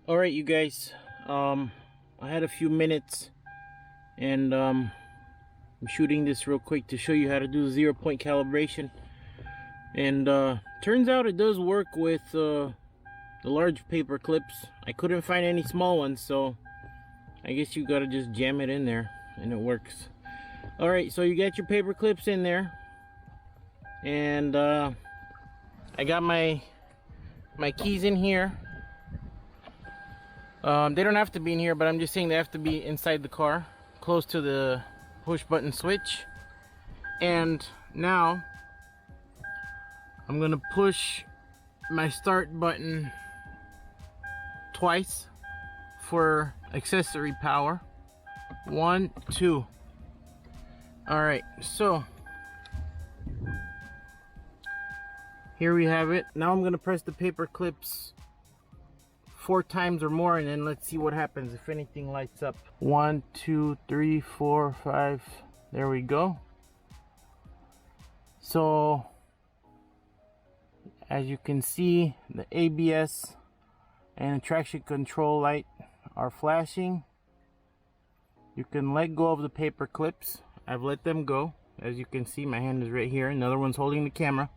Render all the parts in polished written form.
All right, you guys, I had a few minutes, and I'm shooting this real quick to show you how to do 0 point calibration. And turns out it does work with the large paper clips. I couldn't find any small ones, so I guess you gotta just jam it in there and it works. All right, so you got your paper clips in there, and I got my keys in here. They don't have to be in here, but I'm just saying they have to be inside the car, close to the push button switch. And now I'm gonna push my start button twice for accessory power. 1, 2. All right, so here we have it. Now I'm gonna press the paper clips 4 times or more, and then let's see what happens if anything lights up. 1, 2, 3, 4, 5. There we go. So as you can see, the ABS and traction control light are flashing. You can let go of the paper clips. I've let them go. As you can see, my hand is right here. Another one's holding the camera.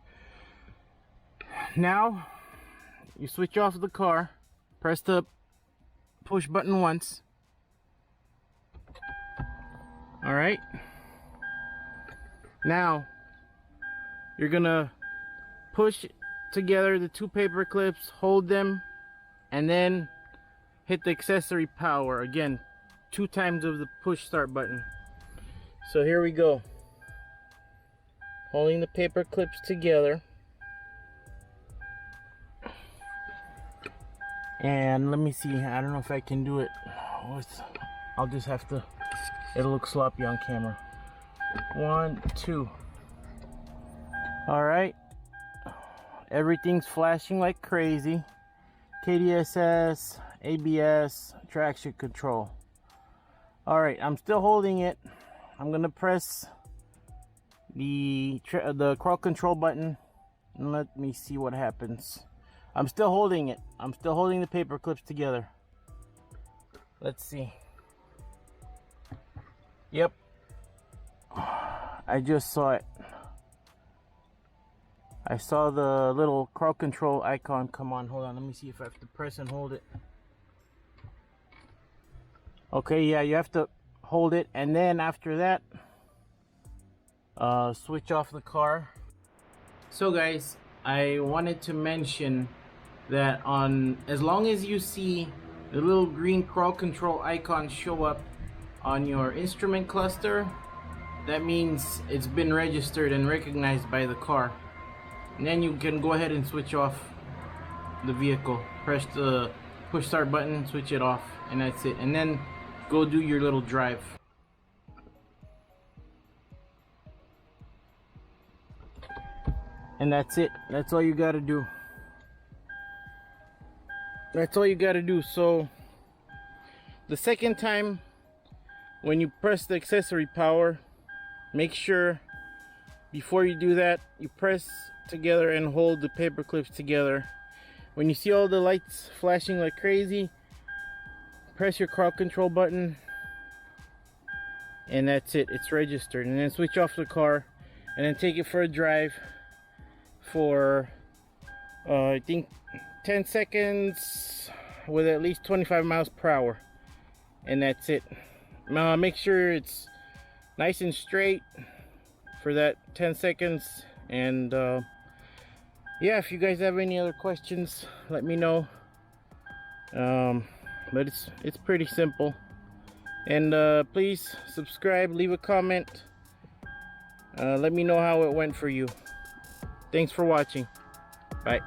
Now you switch off the car. Press the push button once. All right. Now you're gonna push together the 2 paper clips, hold them, and then hit the accessory power again 2 times of the push start button. So here we go. Holding the paper clips together. And let me see, I don't know if I can do it. I'll just have to, it'll look sloppy on camera. 1, 2. All right. Everything's flashing like crazy. KDSS, ABS, traction control. All right, I'm still holding it. I'm gonna press the crawl control button and let me see what happens. I'm still holding it. I'm still holding the paper clips together. Let's see. Yep. I just saw it. I saw the little crawl control icon come on. Hold on, let me see if I have to press and hold it. Okay, yeah, you have to hold it, and then after that, switch off the car. So guys, I wanted to mention that as long as you see the little green crawl control icon show up on your instrument cluster, that means it's been registered and recognized by the car. And then you can go ahead and switch off the vehicle. Press the push start button, switch it off, and that's it. And then go do your little drive. And that's it. That's all you gotta do. That's all you gotta do. So the second time when you press the accessory power, make sure before you do that you press together and hold the paper clips together. When you see all the lights flashing like crazy, press your crawl control button, and that's it. It's registered. And then switch off the car and then take it for a drive for I think 10 seconds with at least 25 miles per hour, and that's it. Make sure it's nice and straight for that 10 seconds. And yeah, if you guys have any other questions, let me know. But it's pretty simple. And please subscribe, leave a comment, let me know how it went for you. Thanks for watching. Bye.